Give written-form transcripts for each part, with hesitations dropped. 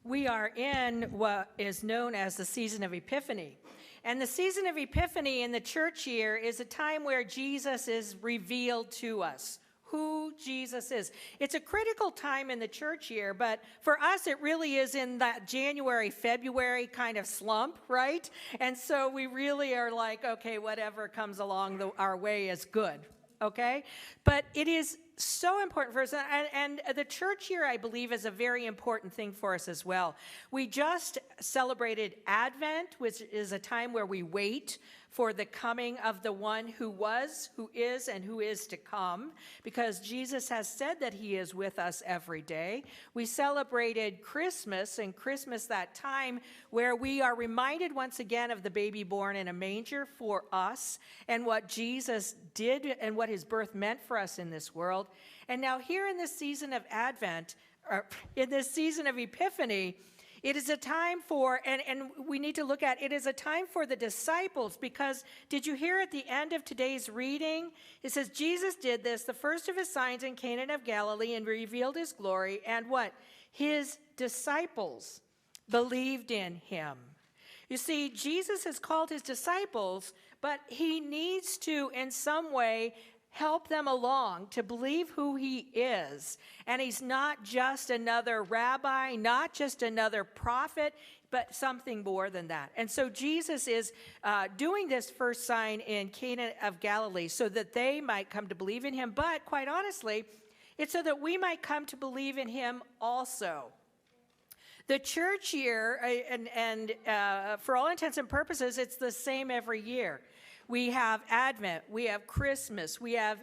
We are in what is known as the season of Epiphany. And the season of Epiphany in the church year is a time where Jesus is revealed to us, who Jesus is. It's a critical time in the church year, but for us it really is in that January, February kind of slump, right? And so we really are like, okay, whatever comes along our way is good, okay? But it is so important for us, and the church year, I believe, is a very important thing for us as well. We just celebrated Advent, which is a time where we wait for the coming of the one who was, who is, and who is to come, because Jesus has said that he is with us every day. We celebrated Christmas, and Christmas, that time where we are reminded once again of the baby born in a manger for us, and what Jesus did and what his birth meant for us in this world. And now here in this season of Advent, or in this season of Epiphany, it is a time for, and we need to look at, it is a time for the disciples, because did you hear at the end of today's reading? It says, Jesus did this, the first of his signs in Cana of Galilee, and revealed his glory, and what? His disciples believed in him. You see, Jesus has called his disciples, but he needs to, in some way, help them along to believe who he is. And he's not just another rabbi, not just another prophet, but something more than that. And so Jesus is doing this first sign in Cana of Galilee so that they might come to believe in him. But quite honestly, it's so that we might come to believe in him also. The church year, and for all intents and purposes, it's the same every year. We have Advent, we have Christmas, we have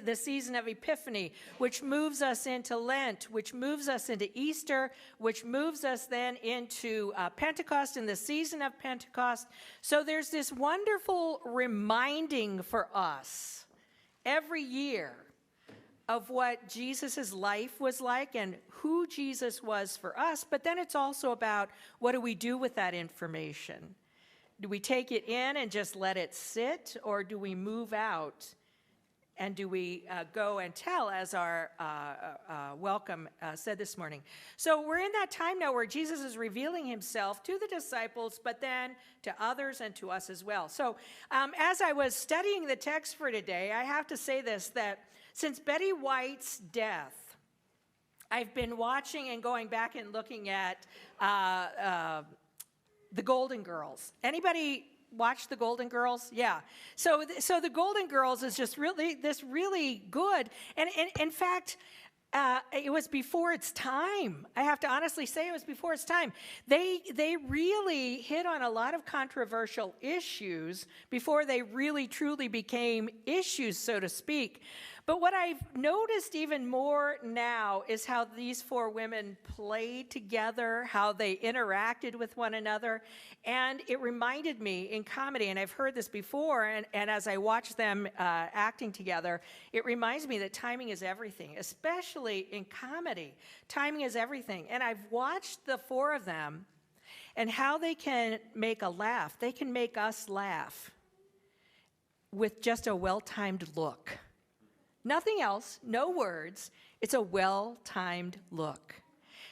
the season of Epiphany, which moves us into Lent, which moves us into Easter, which moves us then into Pentecost, in the season of Pentecost. So there's this wonderful reminding for us every year of what Jesus' life was like and who Jesus was for us, but then it's also about what do we do with that information? Do we take it in and just let it sit, or do we move out and do we go and tell, as our welcome said this morning? So we're in that time now where Jesus is revealing himself to the disciples, but then to others and to us as well. So as I was studying the text for today, I have to say this, that since Betty White's death, I've been watching and going back and looking at the Golden Girls. Anybody watch the Golden Girls? Yeah. So the Golden Girls is just really good. And in fact, it was before its time. I have to honestly say it was before its time. They really hit on a lot of controversial issues before they really truly became issues, so to speak. But what I've noticed even more now is how these four women played together, how they interacted with one another. And it reminded me in comedy, and I've heard this before, and as I watch them acting together, it reminds me that timing is everything, especially in comedy. Timing is everything. And I've watched the four of them and how they can make a laugh. They can make us laugh with just a well-timed look. Nothing else, no words. It's a well-timed look.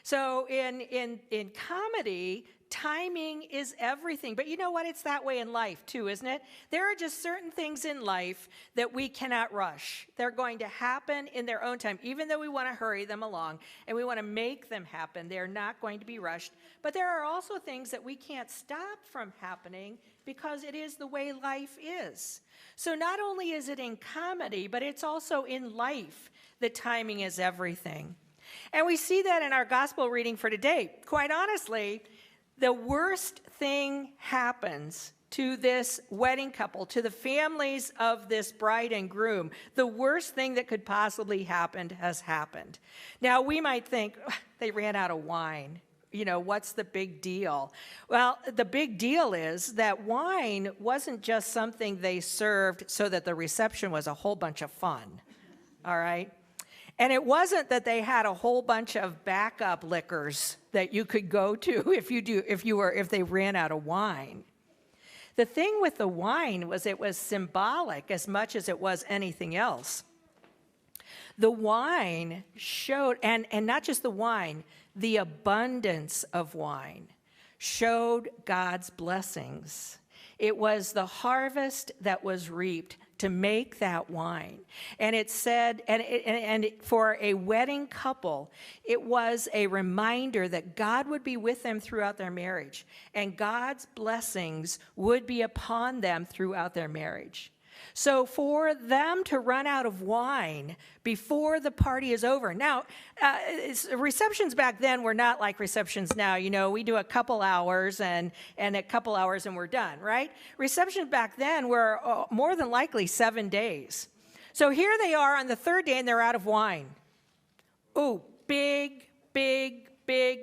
So in comedy, timing is everything. But you know what? It's that way in life too, isn't it? There are just certain things in life that we cannot rush. They're going to happen in their own time, even though we want to hurry them along and we want to make them happen. They're not going to be rushed. But there are also things that we can't stop from happening because it is the way life is. So not only is it in comedy, but it's also in life that timing is everything. And we see that in our gospel reading for today. Quite honestly, the worst thing happens to this wedding couple, to the families of this bride and groom. The worst thing that could possibly happen has happened. Now, we might think, they ran out of wine. You know, what's the big deal? Well, the big deal is that wine wasn't just something they served so that the reception was a whole bunch of fun, all right? And it wasn't that they had a whole bunch of backup liquors that you could go to if they ran out of wine. The thing with the wine was it was symbolic as much as it was anything else. The wine showed, and not just the wine, the abundance of wine showed God's blessings. It was the harvest that was reaped to make that wine. And it said, and for a wedding couple, it was a reminder that God would be with them throughout their marriage, and God's blessings would be upon them throughout their marriage. So for them to run out of wine before the party is over. Now, receptions back then were not like receptions now. You know, we do a couple hours and a couple hours and we're done, right? Receptions back then were more than likely 7 days. So here they are on the third day and they're out of wine. Ooh, big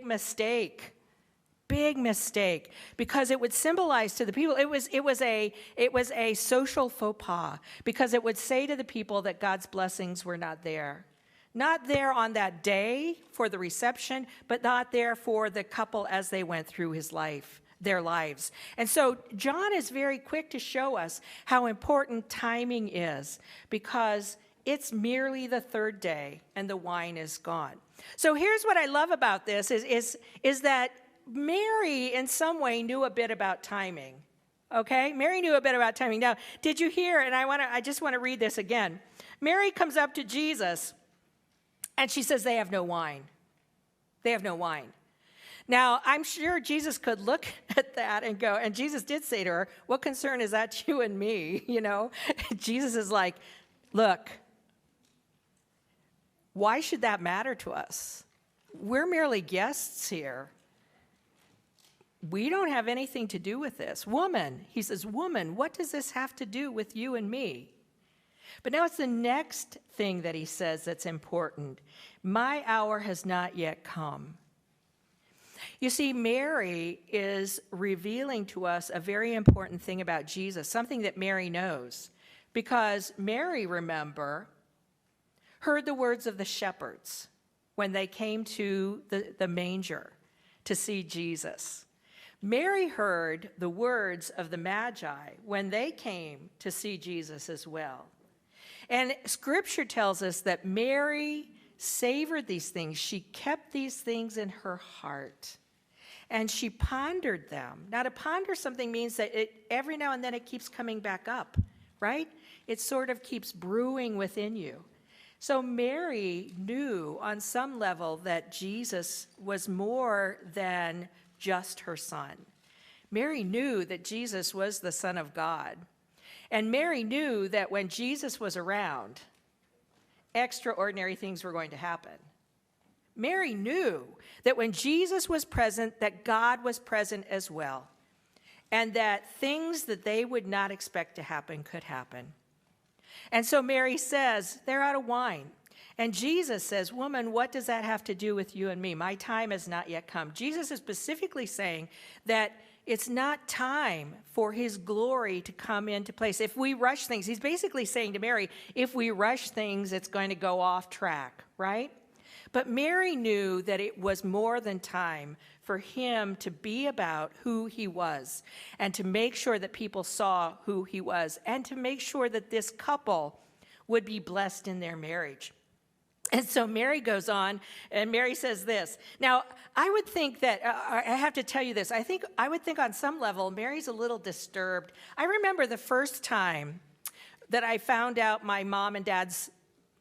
mistake. Big mistake, because it would symbolize to the people, it was a social faux pas, because it would say to the people that God's blessings were not there on that day for the reception, but not there for the couple as they went through their lives. And so John is very quick to show us how important timing is, because it's merely the third day and the wine is gone. So here's what I love about this is that Mary, in some way, knew a bit about timing, okay? Mary knew a bit about timing. Now, did you hear, and I just want to read this again. Mary comes up to Jesus, and she says, they have no wine. They have no wine. Now, I'm sure Jesus could look at that and go, and Jesus did say to her, what concern is that to you and me, you know? Jesus is like, look, why should that matter to us? We're merely guests here. We don't have anything to do with this. Woman, he says, woman, what does this have to do with you and me? But now it's the next thing that he says that's important. My hour has not yet come. You see, Mary is revealing to us a very important thing about Jesus, something that Mary knows. Because Mary, remember, heard the words of the shepherds when they came to the manger to see Jesus. Mary heard the words of the Magi when they came to see Jesus as well. And Scripture tells us that Mary savored these things. She kept these things in her heart, and she pondered them. Now, to ponder something means that every now and then it keeps coming back up, right? It sort of keeps brewing within you. So Mary knew on some level that Jesus was more than just her son. Mary knew that Jesus was the Son of God. And Mary knew that when Jesus was around, extraordinary things were going to happen. Mary knew that when Jesus was present, that God was present as well, and that things that they would not expect to happen could happen. And so Mary says, they're out of wine. And Jesus says, woman, what does that have to do with you and me? My time has not yet come. Jesus is specifically saying that it's not time for his glory to come into place. If we rush things, he's basically saying to Mary, if we rush things, it's going to go off track, right? But Mary knew that it was more than time for him to be about who he was, and to make sure that people saw who he was, and to make sure that this couple would be blessed in their marriage. And so Mary goes on, and Mary says this. Now, I would think that, I have to tell you this, I would think on some level, Mary's a little disturbed. I remember the first time that I found out my mom and dad's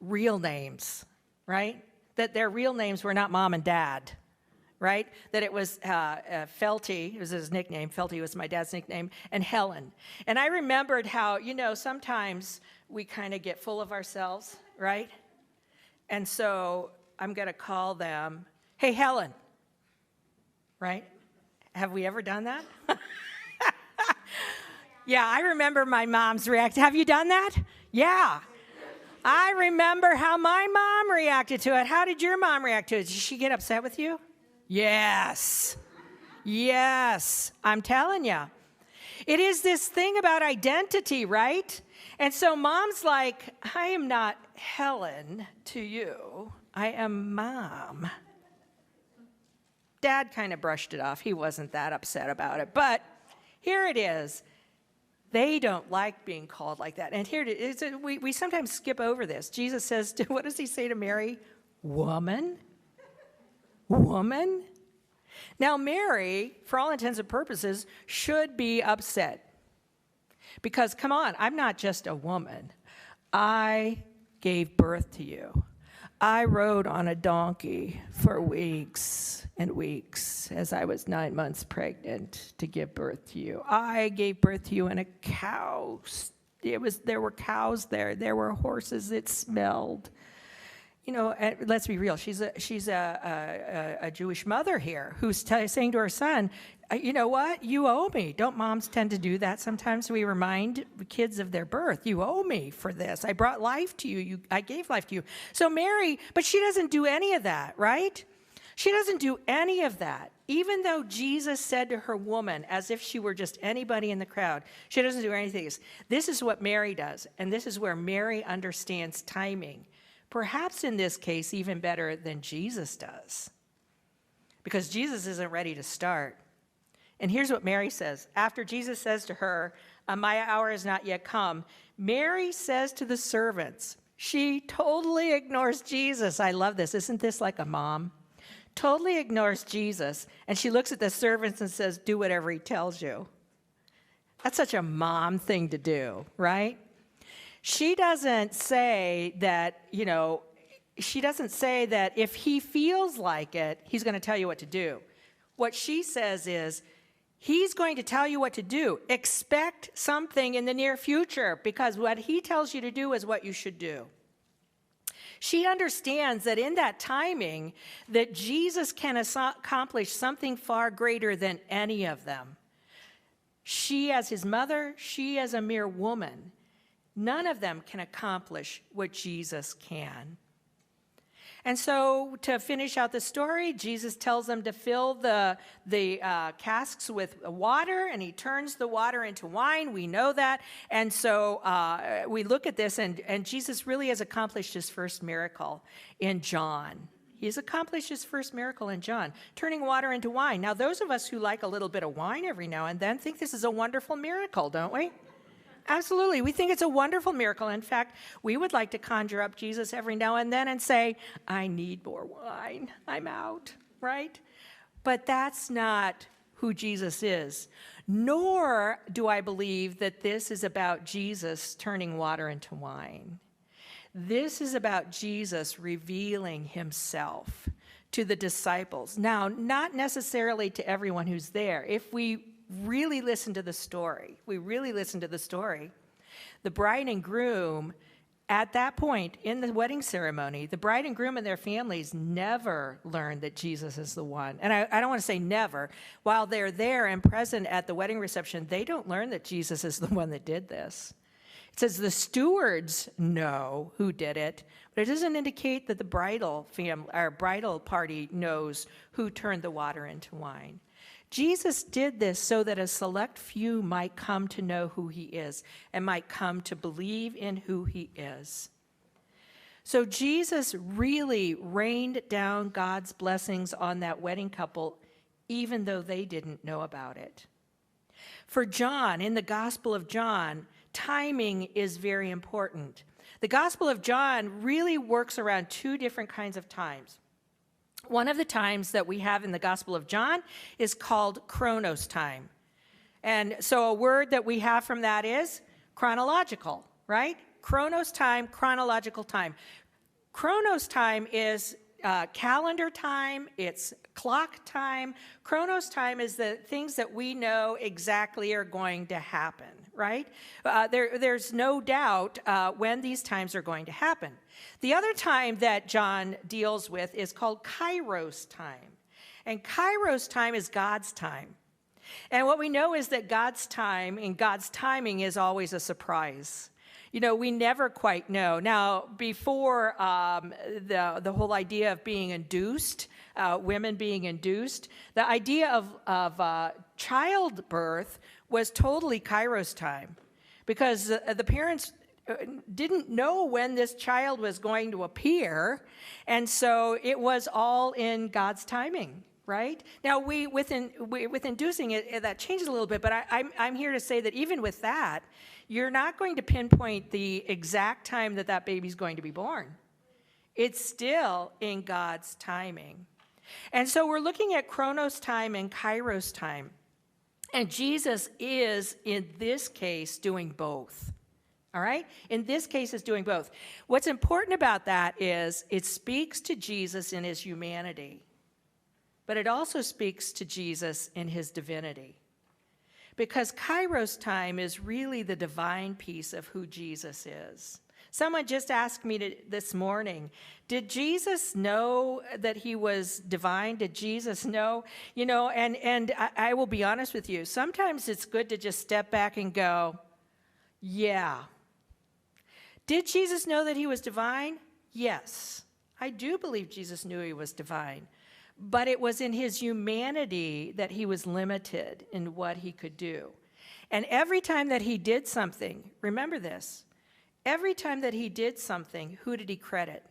real names, right? That their real names were not mom and dad, right? That it was Felty, it was his nickname, Felty was my dad's nickname, and Helen. And I remembered how, sometimes we kind of get full of ourselves, right? And so I'm going to call them, hey, Helen, right? Have we ever done that? Yeah, I remember my mom's reaction. Have you done that? Yeah. I remember how my mom reacted to it. How did your mom react to it? Did she get upset with you? Yes. Yes, I'm telling you. It is this thing about identity, right? And so mom's like, I am not Helen to you. I am mom. Dad kind of brushed it off. He wasn't that upset about it. But here it is. They don't like being called like that. And here it is. We sometimes skip over this. Jesus says, what does he say to Mary? Woman? woman? Now, Mary, for all intents and purposes, should be upset. Because, come on, I'm not just a woman. I gave birth to you. I rode on a donkey for weeks and weeks as I was 9 months pregnant to give birth to you. I gave birth to you in a cow. There were cows there. There were horses. It smelled. You know, let's be real. She's a Jewish mother here who's saying to her son, you know what? You owe me. Don't moms tend to do that sometimes? We remind kids of their birth. You owe me for this. I brought life to you. I gave life to you. So Mary, but she doesn't do any of that, right? She doesn't do any of that. Even though Jesus said to her, woman, as if she were just anybody in the crowd, she doesn't do anything. This is what Mary does, and this is where Mary understands timing. Perhaps in this case, even better than Jesus does. Because Jesus isn't ready to start. And here's what Mary says. After Jesus says to her, my hour has not yet come, Mary says to the servants, she totally ignores Jesus. I love this. Isn't this like a mom? Totally ignores Jesus. And she looks at the servants and says, do whatever he tells you. That's such a mom thing to do, right? She doesn't say that, she doesn't say that if he feels like it, he's going to tell you what to do. What she says is, he's going to tell you what to do. Expect something in the near future, because what he tells you to do is what you should do. She understands that in that timing, that Jesus can accomplish something far greater than any of them. She as his mother, she as a mere woman, none of them can accomplish what Jesus can. And so to finish out the story, Jesus tells them to fill the casks with water, and he turns the water into wine. We know that. And so we look at this, and Jesus really has accomplished his first miracle in John. He's accomplished his first miracle in John, turning water into wine. Now, those of us who like a little bit of wine every now and then think this is a wonderful miracle, don't we? Absolutely. We think it's a wonderful miracle. In fact, we would like to conjure up Jesus every now and then and say, I need more wine. I'm out, right? But that's not who Jesus is. Nor do I believe that this is about Jesus turning water into wine. This is about Jesus revealing himself to the disciples. Now, not necessarily to everyone who's there. If we really listen to the story, the bride and groom, at that point in the wedding ceremony, the bride and groom and their families never learned that Jesus is the one. And I don't want to say never. While they're there and present at the wedding reception, they don't learn that Jesus is the one that did this. It says the stewards know who did it, but it doesn't indicate that the bridal party knows who turned the water into wine. Jesus did this so that a select few might come to know who he is and might come to believe in who he is. So Jesus really rained down God's blessings on that wedding couple, even though they didn't know about it. For John, in the Gospel of John, timing is very important. The Gospel of John really works around two different kinds of times. One of the times that we have in the Gospel of John is called chronos time. And so a word that we have from that is chronological, right? Chronos time, chronological time. Chronos time is calendar time, it's clock time. Chronos time is the things that we know exactly are going to happen, right? There's no doubt when these times are going to happen. The other time that John deals with is called Kairos time. And Kairos time is God's time. And what we know is that God's time and God's timing is always a surprise. We never quite know. Now, before the whole idea of being induced, women being induced, the idea of childbirth was totally Kairos time, because the parents didn't know when this child was going to appear, and so it was all in God's timing, right? Now, with inducing it, that changes a little bit, but I'm here to say that even with that, you're not going to pinpoint the exact time that baby's going to be born. It's still in God's timing. And so we're looking at Chronos time and Kairos time. And Jesus is, in this case, doing both. All right? In this case, is doing both. What's important about that is it speaks to Jesus in his humanity, but it also speaks to Jesus in his divinity. Because Kairos time is really the divine piece of who Jesus is. Someone just asked me this morning, did Jesus know that he was divine? Did Jesus know? You know, and I will be honest with you. Sometimes it's good to just step back and go, yeah. Did Jesus know that he was divine? Yes. I do believe Jesus knew he was divine. But it was in his humanity that he was limited in what he could do. And every time that he did something, remember this, every time that he did something, who did he credit?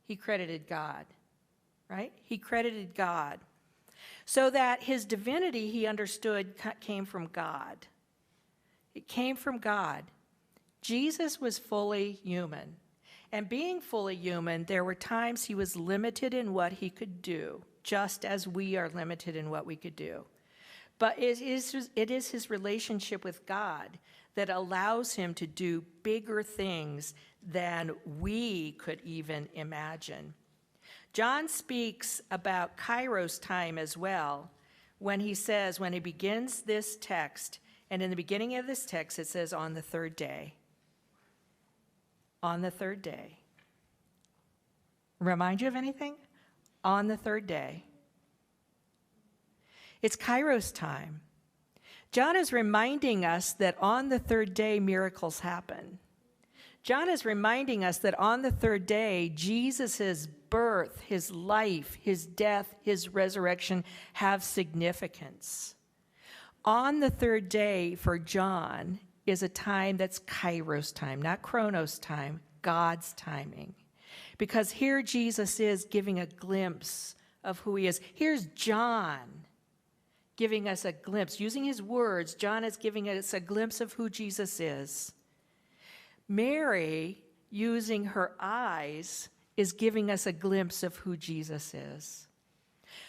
He credited God, right? He credited God. So that his divinity, he understood, came from God. It came from God. Jesus was fully human. And being fully human, there were times he was limited in what he could do, just as we are limited in what we could do. But it is his relationship with God that allows him to do bigger things than we could even imagine. John speaks about Kairos time as well when he says, when he begins this text, and in the beginning of this text it says, on the third day. On the third day. Remind you of anything? On the third day. It's Kairos time. John is reminding us that on the third day, miracles happen. John is reminding us that on the third day, Jesus' birth, his life, his death, his resurrection have significance. On the third day for John is a time that's Kairos time, not Chronos time, God's timing. Because here Jesus is giving a glimpse of who he is. Here's John giving us a glimpse. Using his words, John is giving us a glimpse of who Jesus is. Mary, using her eyes, is giving us a glimpse of who Jesus is.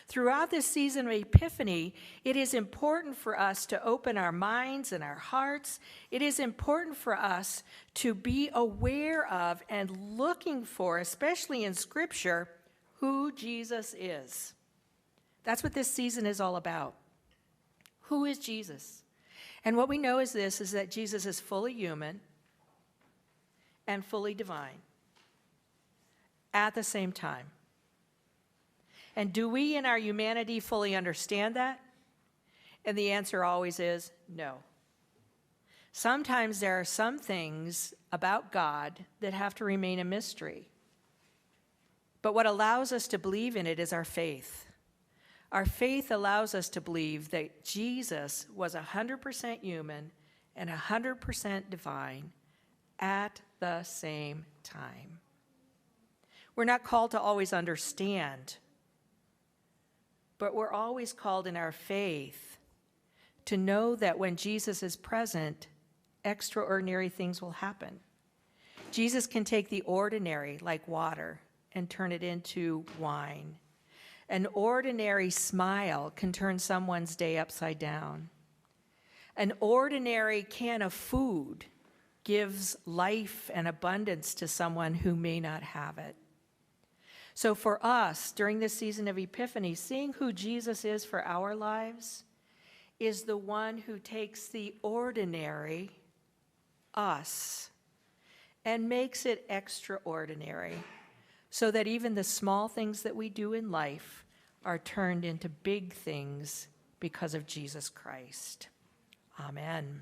Throughout this season of Epiphany, it is important for us to open our minds and our hearts. It is important for us to be aware of and looking for, especially in Scripture, who Jesus is. That's what this season is all about. Who is Jesus? And what we know is this, is that Jesus is fully human and fully divine at the same time. And do we in our humanity fully understand that? And the answer always is no. Sometimes there are some things about God that have to remain a mystery. But what allows us to believe in it is our faith. Our faith allows us to believe that Jesus was 100% human and 100% divine at the same time. We're not called to always understand, but we're always called in our faith to know that when Jesus is present, extraordinary things will happen. Jesus can take the ordinary, like water, and turn it into wine. An ordinary smile can turn someone's day upside down. An ordinary can of food gives life and abundance to someone who may not have it. So for us, during this season of Epiphany, seeing who Jesus is for our lives is the one who takes the ordinary, us, and makes it extraordinary, so that even the small things that we do in life are turned into big things because of Jesus Christ. Amen.